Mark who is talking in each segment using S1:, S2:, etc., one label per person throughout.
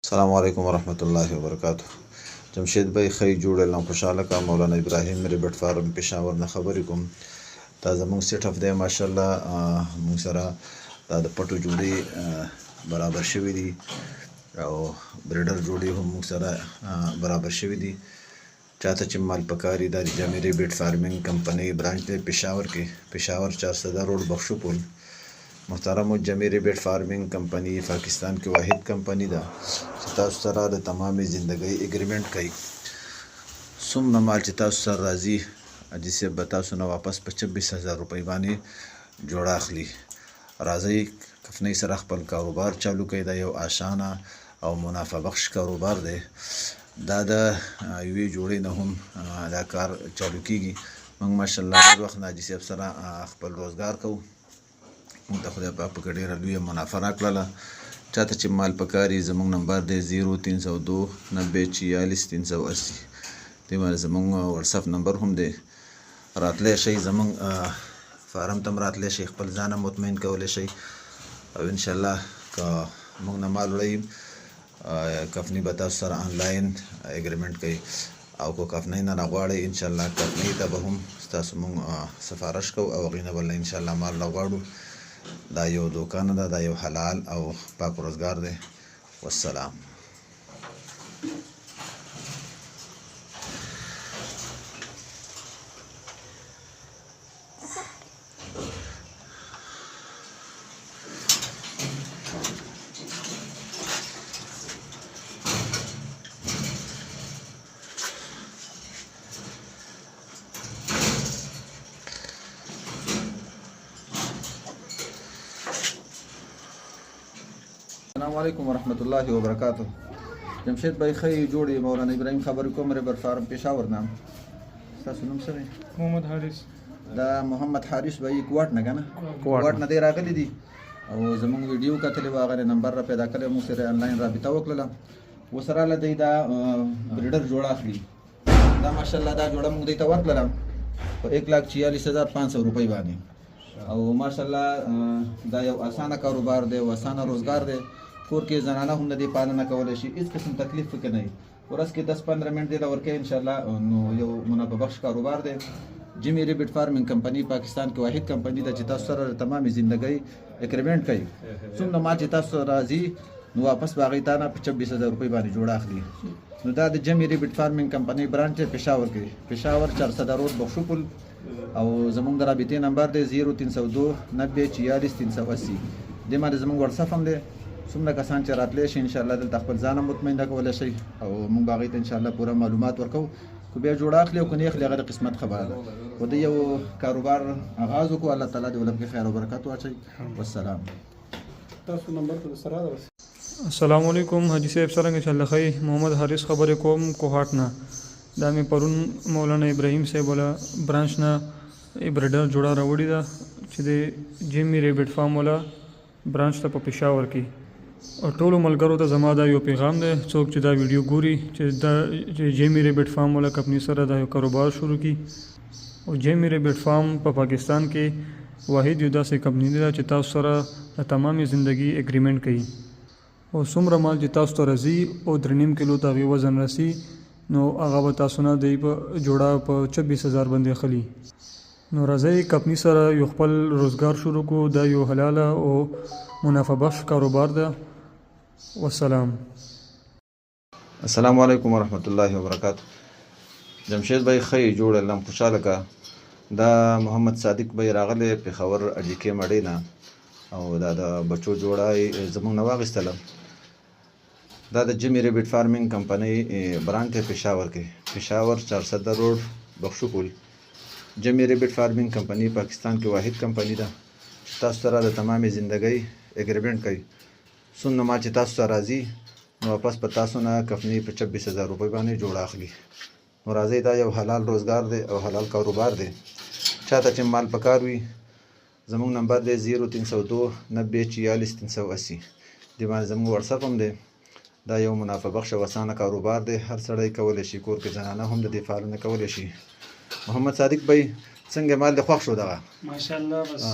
S1: السلام علیکم ورحمۃ اللہ وبرکاتہ. جمشید بھائی خی جوړ لم خوشاله کا مولانا ابراهیم ریبټ فارم پېښور نه خبرې کوم. دا زموږ سیټ اف دی ماشاءالله. موږ سره دا د پټو جوړې برابر شوي دي او بریډر جوړې هم موږ سره برابر شوي دي. چاته چې مال پکاري دا د جامع ریبټ فارمینګ کمپنۍ برانچ دی پېښور کې، پېښور 400 روډ بخشو پل. محترم جامع ریبټ فارمینګ کمپنی پاکستان کې واحد کمپنی ده چې تاسو سره د تمامي زندګۍ اګریمنٹ کوي. څومره مال چې تاسو سره راځي حاجي صاحب به تاسو نه واپس په 26,000 روپۍ باندې جوړه اخلي. راځئ کفنۍ سره خپل کاروبار چالو کړئ. دا یو اسانه او منافع بخش کاروبار دی. دا د یوې جوړې نه هم دا کار چالو کیږي. موږ ماشاءالله ډېر وخت حاجي صاحب سره خپل روزګار کوو. موږ ته خدای پاک په ډېره لویه منافع راکړله. چاته چې مال پکاري زموږ نمبر دی 0302 90 46 380. دې باندې زموږ واتساپ نمبر هم دی. راتلی شئ زموږ فارم ته هم راتلی شئ، خپل ځان هم مطمئن کولی شئ او انشاءالله که موږ نه مال وړئ کفنۍ به تاسو سره آنلاین اګریمنټ کوي او که کفنۍ نه راغواړئ انشاءالله کفنۍ ته به هم ستاسو موږ سفارش کوو او هغې نه به انشاءالله مال راغواړو. دا یو دوکان ده، دا یو حلال او پاک روزګار دی. والسلام.
S2: السلام علیکم ورحمۃ اللہ وبرکاتہ. جمشید بھائی خی جوړې مولانا ابراهیم خبرې کوم ریبر فارم پېښور نه. تاسو نوم څه دی؟
S3: محمد حارث.
S2: دا محمد حارث بھائی کوټ نه کنه کوټ نه دی راغلی دي او زموږ ویډیو کتلې و هغه نمبر را پیدا کړی مو سره آنلاین رابطه وکړه. وسره لدی دا بریډر جوړه اخلي. دا ماشاءالله دا جوړه موږ دیته ورکړه په 1,46,500 روپۍ باندې او ماشاءالله دا یو اسانه کاروبار دی او اسانه روزګار دی. کور کې زنانه هم د دې پالنه کولی شي، هېڅ قسم تکلیف پکې نه وي. ورځ کې 10-15 منټ دې له ورکوي انشاءالله نو یو منافع بخش کاروبار دی. جیمي ریبټ فارمینګ کمپنی پاکستان کې واحد کمپنی ده چې تاسو سره د تمامي زندګۍ اګریمنټ کوي. څومره مال چې تاسو راځي نو واپس به هغې ته نه په 26,000 روپۍ باندې جوړه اخلي. نو دا د جیمي ریبټ فارمینګ کمپنی برانچ دی پېښور کې، پېښور 400 روډ بخشو پل او زموږ د رابطې نمبر دی 0302 90 46 380. دې باندې زموږ واتساپ هم دی. څومره کسان چې راتلی شي انشاءالله دلته خپل ځان هم مطمئنه کولی شي او موږ به هغې ته انشاءالله پوره معلومات ورکوو. که بیا جوړه اخلي او که نه اخلي هغه د قسمت خبره ده. خو د یو کاروبار آغاز وکړو. الله تعالی دې ولکې خیر او برکت واچوي. والسلام.
S3: تاسو نمبر ته سره ده.
S4: السلام علیکم حاجی صاحب څرنګه چې الله خی محمد حارث خبرې کوم کوهاټ نه. دا مې پرون مولانا ابراهیم صاحب والا برانچ نه بریډر جوړه راوړې ده چې د جیمي ریبټ فارم والا برانچ ته په پېښور کې. او ټولو ملګرو ته زما دا یو پیغام دی څوک چې دا ویډیو ګوري چې دا جیمي ریبټ فارم والا کمپنۍ سره دا یو کاروبار شروع کړي. او جیمي ریبټ فارم په پاکستان کې واحد یو داسې کمپنۍ ده چې تاسو سره د تمامي زندګي اګریمنټ کوي. او څومره مال چې تاسو ته راځي او 3.5 کیلو ته هغې وزن رسي نو هغه به تاسو نه دی په جوړه په 26,000 باندې اخلي. نو راځئ کمپنۍ سره یو خپل روزګار شروع کړو. دا یو حلاله او منافع بخش کاروبار ده. والسلام.
S1: السلام علیکم ورحمۃ اللہ وبرکاتہ. جمشید بھائی خی جوړ لم خوشاله کا. دا محمد صادق بھائی راغلی پېښور اجیکې مړې نه او دا د بچو جوړه زموږ نه واخیستله. دا د جیمي ریبټ فارمینګ کمپنۍ برانچ دی پېښور کې، پېښور 400 روډ بخشو پل. جیمي ریبټ فارمینګ کمپنی پاکستان کې واحد کمپنی ده چې تاسو سره د تمامي زندګۍ اګریمنټ کوي. څومره مال چې تاسو سره راځي نو واپس په تاسو نه کفنۍ په 26,000 روپۍ باندې جوړه اخلي. نو راځئ دا یو حلال روزګار دی او حلال کاروبار دی. چاته چې مال پکار وي زموږ نمبر دی 0302 90 46 380. دې باندې زموږ واتساپ هم دی. دا یو منافع بخش او اسانه کاروبار دی. هر سړی کولی شي، کور کې زنانه هم د دې پالنه کولی شي. محمد صادق بھائی څنګه مال د خوښ شو دغه
S3: ماشاءالله بس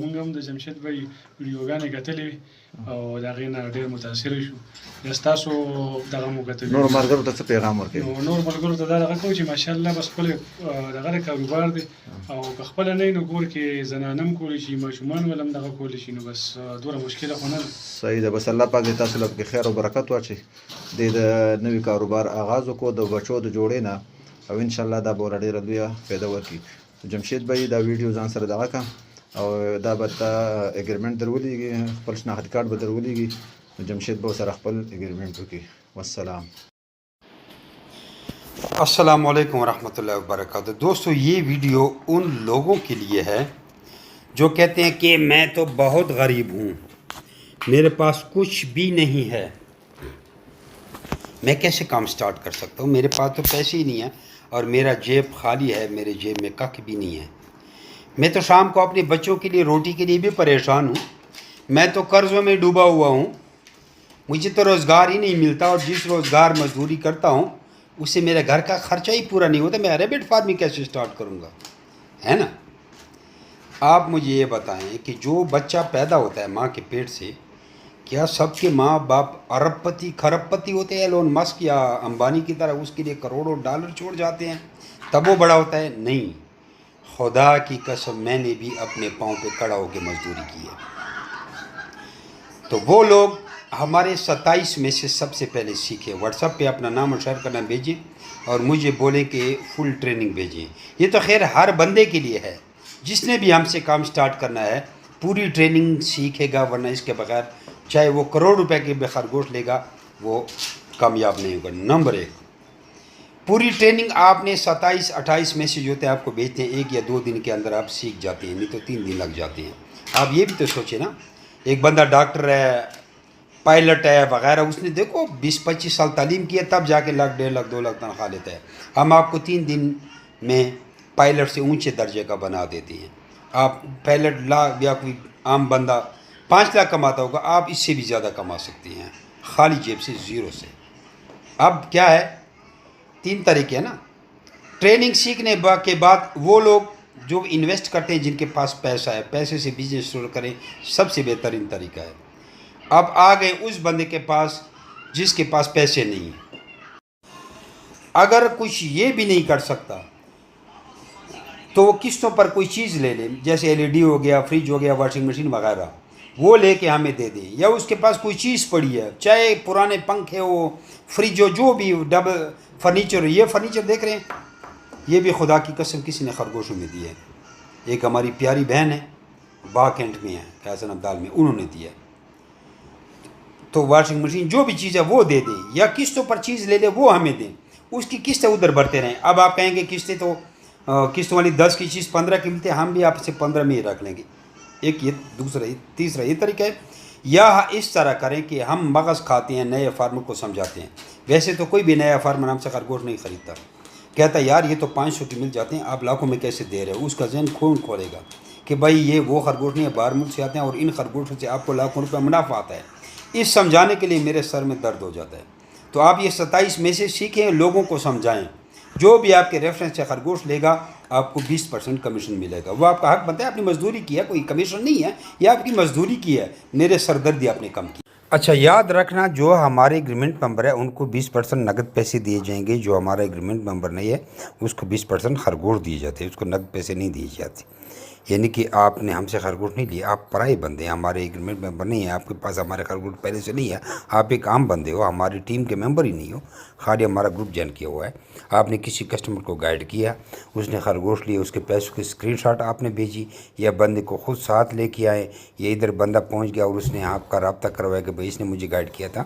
S3: موږ هم د جمشید بھائی ویډیوګانې کتلې او د هغې نه ډېر متاثره شو بیا ستاسو دغه مو کتلې
S1: نور ملګرو ته څه پیغام ورکوي
S3: نو نور ملګرو ته دا دغه کوو چې ماشاءالله بس خپل دغه کاروبار دی او که خپله نه وي نو کور کې زنانه هم کولی شي ماشومان ول هم دغه کولی شي نو بس دومره مشکله خو نه ده
S1: صحیح ده بس الله پاک دې تاسو له پکې خیر او برکت واچي دې د نوي کاروبار آغاز وکړو د بچو د جوړې نه او انشاءالله دا به ورته ډېره لویه فایده ورکړي جمشید بھائی دا ویډیو ځان سره دغه کړه او دا به تا اګریمنټ در ولېږي خپل شناخت کارت به در ولېږي جمشید به سره خپل اګریمنټ وکړي والسلام
S5: السلام علیکم ورحمۃ اللہ وبرکاتہ. دوستو یہ ویڈیو ان لوگوں کے لیے ہے جو کہتے ہیں کہ میں تو بہت غریب ہوں, میرے پاس کچھ بھی نہیں ہے, میں کیسے کام سٹارٹ کر سکتا ہوں, میرے پاس تو پیسے ہی نہیں ہیں اور میرا جیب خالی ہے, میرے جیب میں ککھ بھی نہیں ہے. میں تو شام کو اپنے بچوں کے لیے روٹی کے لیے بھی پریشان ہوں, میں تو قرضوں میں ڈوبا ہوا ہوں, مجھے تو روزگار ہی نہیں ملتا اور جس روزگار مزدوری کرتا ہوں اس سے میرے گھر کا خرچہ ہی پورا نہیں ہوتا, میں ریبٹ فارمنگ کیسے سٹارٹ کروں گا, ہے نا. آپ مجھے یہ بتائیں کہ جو بچہ پیدا ہوتا ہے ماں کے پیٹ سے, کیا سب کے ماں باپ ارب پتی کھرب پتی ہوتے ہیں ایلون مسک یا امبانی کی طرح اس کے لیے کروڑوں ڈالر چھوڑ جاتے ہیں تب وہ بڑا ہوتا ہے؟ نہیں, خدا کی قسم میں نے بھی اپنے پاؤں پہ کھڑا ہو کے مزدوری کی ہے. تو وہ لوگ ہمارے 27 میں سے سب سے پہلے سیکھیں, واٹس ایپ پہ اپنا نام اور شیئر کرنا بھیجیں اور مجھے بولیں کہ فل ٹریننگ بھیجیں. یہ تو خیر ہر بندے کے لیے ہے, جس نے بھی ہم سے کام سٹارٹ کرنا ہے پوری ٹریننگ سیکھے گا, ورنہ اس کے بغیر چاہے وہ کروڑ روپے کے بے خرگوش لے گا وہ کامیاب نہیں ہوگا. نمبر 1, پوری ٹریننگ آپ نے 27-28 میں سے جو ہوتے ہیں آپ کو بھیجتے ہیں, 1 یا 2 دن کے اندر آپ سیکھ جاتے ہیں, نہیں تو 3 دن لگ جاتے ہیں. آپ یہ بھی تو سوچیں نا, ایک بندہ ڈاکٹر ہے, پائلٹ ہے وغیرہ, اس نے دیکھو 20-25 سال تعلیم کی ہے تب جا کے 1 لاکھ 1.5 لاکھ 2 لاکھ تنخواہ لیتا ہے. ہم آپ کو 3 دن میں پائلٹ سے اونچے درجے کا بنا دیتے ہیں. آپ پائلٹ یا کوئی عام بندہ 5 لاکھ کماتا ہوگا, آپ اس سے بھی زیادہ کما سکتے ہیں خالی جیب سے, زیرو سے. اب کیا ہے, 3 طریقے ہیں نا. ٹریننگ سیکھنے کے بعد وہ لوگ جو انویسٹ کرتے ہیں, جن کے پاس پیسہ ہے, پیسے سے بزنس شروع کریں, سب سے بہترین طریقہ ہے. اب آ گئے اس بندے کے پاس جس کے پاس پیسے نہیں ہیں. اگر کچھ یہ بھی نہیں کر سکتا تو وہ قسطوں پر کوئی چیز لے لیں, جیسے LED ہو گیا, فریج ہو گیا, واشنگ مشین وغیرہ, وہ لے کے ہمیں دے دیں. یا اس کے پاس کوئی چیز پڑی ہے, چاہے پرانے پنکھے ہو, فریج ہو, جو بھی ڈبل فرنیچر ہو. یہ فرنیچر دیکھ رہے ہیں, یہ بھی خدا کی قسم کسی نے خرگوشوں میں دی ہے. ایک ہماری پیاری بہن ہے, با کینٹ میں ہے, کیسن ابدال میں, انہوں نے دیا ہے. تو واشنگ مشین جو بھی چیز ہے وہ دے دیں, یا قسطوں پر چیز لے لیں وہ ہمیں دیں, اس کی قسطیں ادھر بھرتے رہیں. اب آپ کہیں گے قسطیں تو قسطوں والی 10 کی چیز 15 کی ملتی ہے, ہم بھی آپ سے 15 میں ہی رکھ لیں گے. ایک یہ, دوسرا یہ, تیسرا یہ طریقہ ہے. یا اس طرح کریں کہ ہم مغز کھاتے ہیں, نئے فارمر کو سمجھاتے ہیں. ویسے تو کوئی بھی نیا فارمر ہم سے خرگوش نہیں خریدتا, کہتا ہے یار یہ تو 500 کی مل جاتے ہیں, آپ لاکھوں میں کیسے دے رہے ہو. اس کا ذہن کھولے گا کہ بھائی یہ وہ خرگوش نہیں ہے, باہر ملک سے آتے ہیں اور ان خرگوشوں سے آپ کو لاکھوں روپے منافع آتا ہے. اس سمجھانے کے لیے میرے سر میں درد ہو جاتا ہے. تو آپ یہ 27 میں سے سیکھیں, لوگوں کو سمجھائیں. جو بھی آپ کے ریفرنس سے خرگوش لے گا آپ کو 20% کمیشن ملے گا. وہ آپ کا حق بنتا ہے, اپنی مزدوری کی ہے, کوئی کمیشن نہیں ہے, یہ آپ کی مزدوری کی ہے, میرے سردردی آپ نے کم کی. اچھا یاد رکھنا, جو ہمارے ایگریمنٹ ممبر ہے ان کو 20% نقد پیسے دیے جائیں گے. جو ہمارا ایگریمنٹ ممبر نہیں ہے اس کو 20% خرگوش دیے جاتے ہیں, اس کو نقد پیسے نہیں دیے جاتے. یعنی کہ آپ نے ہم سے خرگوش نہیں لیا, آپ پرائے بندے ہیں, ہمارے ایگریمنٹ ممبر نہیں ہیں, آپ کے پاس ہمارے خرگوش پہلے سے نہیں ہے, آپ ایک عام بندے ہو, ہماری ٹیم کے ممبر ہی نہیں ہو, خالی ہمارا گروپ جوائن کیا ہوا ہے. آپ نے کسی کسٹمر کو گائیڈ کیا, اس نے خرگوش لیے, اس کے پیسوں کی اسکرین شاٹ آپ نے بھیجی, یا بندے کو خود ساتھ لے کے آئے, یا ادھر بندہ پہنچ گیا اور اس نے آپ کا رابطہ کروایا کہ بھائی اس نے مجھے گائیڈ کیا تھا,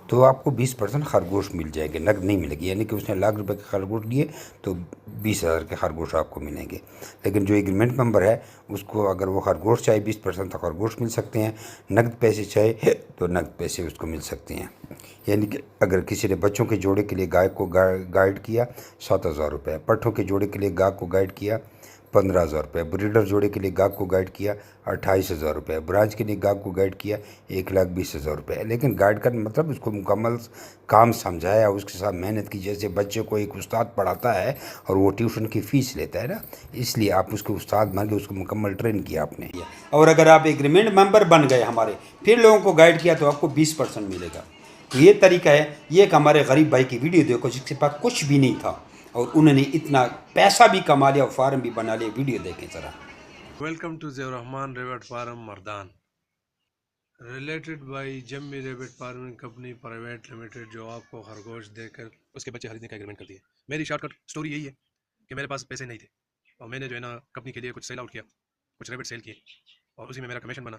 S5: تو آپ کو 20% خرگوش مل جائے گا, نقد نہیں ملے گی. یعنی کہ اس نے 1 لاکھ روپے کے خرگوش لیے تو 20,000 کے خرگوش آپ کو ملیں گے. لیکن جو ایگریمنٹ ممبر ہے اس کو اگر وہ خرگوش چاہے 20% تک خرگوش مل سکتے ہیں, نقد پیسے چاہے تو نقد پیسے اس کو مل سکتے ہیں. یعنی کہ اگر کسی نے بچوں کے جوڑے کے لیے گائے کو گائیڈ کیا 7,000 روپے, پٹھوں کے جوڑے کے لیے گائے کو گائیڈ کیا 15,000 रुपये, ब्रीडर जोड़े के लिए गाहक को गाइड किया 28,000 रुपये, ब्रांच के लिए गाहक को गाइड किया 1,20,000 रुपये। लेकिन गाइड का मतलब उसको मुकम्मल काम समझाया, उसके साथ मेहनत की। जैसे बच्चे को एक उस्ताद पढ़ाता है और वो ट्यूशन की फ़ीस लेता है ना, इसलिए आप उसको उस्ताद मान के उसको मुकम्मल ट्रेन किया आपने। और अगर आप एग्रीमेंट मेंबर बन गए हमारे, फिर लोगों को गाइड किया, तो आपको 20% मिलेगा। तो ये तरीका है। ये एक हमारे गरीब भाई की वीडियो देखो जिसके पास कुछ भी नहीं था और उन्होंने इतना पैसा भी कमा लिया और फार्म भी बना लिया। वीडियो देखें ज़रा।
S6: Welcome to Ziaur Rahman Rabbit Farm Mardan, related by Jammi Rabbit Farming Company Private Limited, जो आपको खरगोश देकर उसके बच्चे खरीदने का एग्रीमेंट कर दिए। मेरी शॉर्टकट स्टोरी यही है कि मेरे पास पैसे नहीं थे और मैंने जो है ना कंपनी के लिए कुछ सेल आउट किया, कुछ रैबिट सेल किए और उसी में मेरा कमीशन बना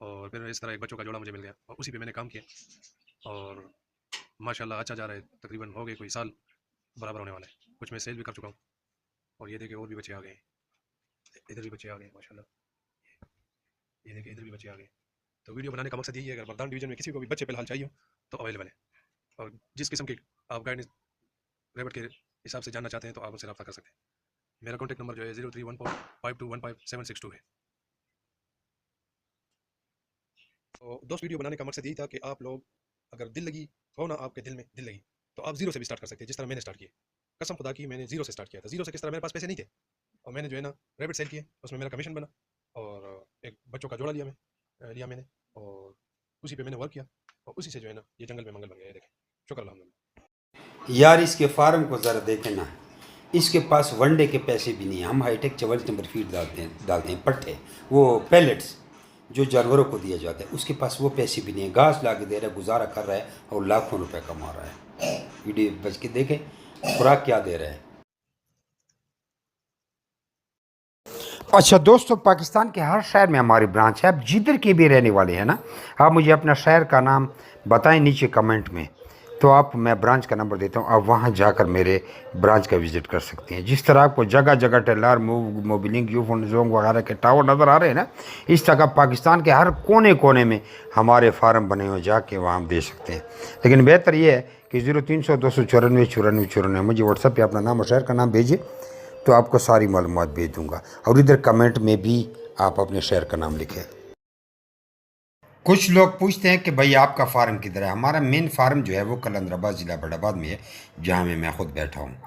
S6: और फिर इस तरह एक बच्चों का जोड़ा मुझे मिल गया और उसी पे मैंने काम किया और माशाल्लाह अच्छा जा रहा है। तकरीबन हो गए कोई साल बराबर होने वाला है। कुछ मैं सेल भी कर चुका हूँ और ये देखिए और भी बच्चे आ गए, इधर भी बच्चे आ गए माशाल्लाह, ये देखिए इधर भी बच्चे आ गए। तो वीडियो बनाने का मकसद यही है, अगर मर्दान डिवीजन में किसी को भी बच्चे फिलहाल चाहिए हो तो अवेलेबल है और जिस किस्म के आप गाइडेंस रैबिट के हिसाब से जानना चाहते हैं तो आप उनसे रब्ता कर सकते हैं। मेरा कॉन्टैक्ट नंबर जो है 031452155762 है। तो दोस्त वीडियो बनाने का मकसद यही था कि आप लोग अगर दिल लगी हो ना, आपके दिल में दिल लगी तो आप जीरो से भी स्टार्ट कर सकते हैं, जिस तरह मैंने स्टार्ट किया। कसम खुदा की मैंने जीरो से स्टार्ट किया था। जीरो से किस तरह, मेरे पास पैसे नहीं थे और मैंने जो है ना रैबिट सेल किए, उसमें मेरा कमीशन बना और एक बच्चों का जोड़ा लिया मैंने और उसी पे मैंने वर्क किया और उसी से जो है ना ये जंगल में मंगल बन गया। देखें, शुक्र अल्हम्दुलिल्लाह।
S5: यार इसके फार्म को ज़रा देखें ना, इसके पास वनडे के पैसे भी नहीं हैं। हम हाईटेक 44 नंबर फीड डालते हैं पट्टे, वो पैलेट्स जो जानवरों को दिया जाता है, उसके पास वो पैसे भी नहीं है। घास ला के दे रहा है, गुजारा कर रहा है और लाखों रुपए कमा रहा है। वीडियो बच के देखें खुराक क्या दे रहा है। अच्छा दोस्तों, पाकिस्तान के हर शहर में हमारी ब्रांच है। आप जिधर के भी रहने वाले हैं ना, आप मुझे अपना शहर का नाम बताएं नीचे कमेंट में, तो आप मैं ब्रांच का नंबर देता हूँ, आप वहाँ जाकर मेरे ब्रांच का विज़िट कर सकते हैं। जिस तरह आपको जगह जगह टेलर मोबिलिंग यूफोन वगैरह के टावर नज़र आ रहे हैं ना, इस तरह पाकिस्तान के हर कोने कोने में हमारे फार्म बने हुए, जाके वहाँ हम दे सकते हैं। लेकिन बेहतर ये है कि 0300 294 94 94 मुझे व्हाट्सएप पे अपना नाम और शहर का नाम भेजिए, तो आपको सारी मालूमात भेज दूँगा। और इधर कमेंट में भी आप अपने शहर का नाम लिखें। कुछ लोग पूछते हैं कि भाई आपका फार्म किधर है। हमारा मेन फार्म जो है वो कलंदराबाद ज़िला बड़ाबाद में है, जहाँ मैं खुद बैठा हूँ।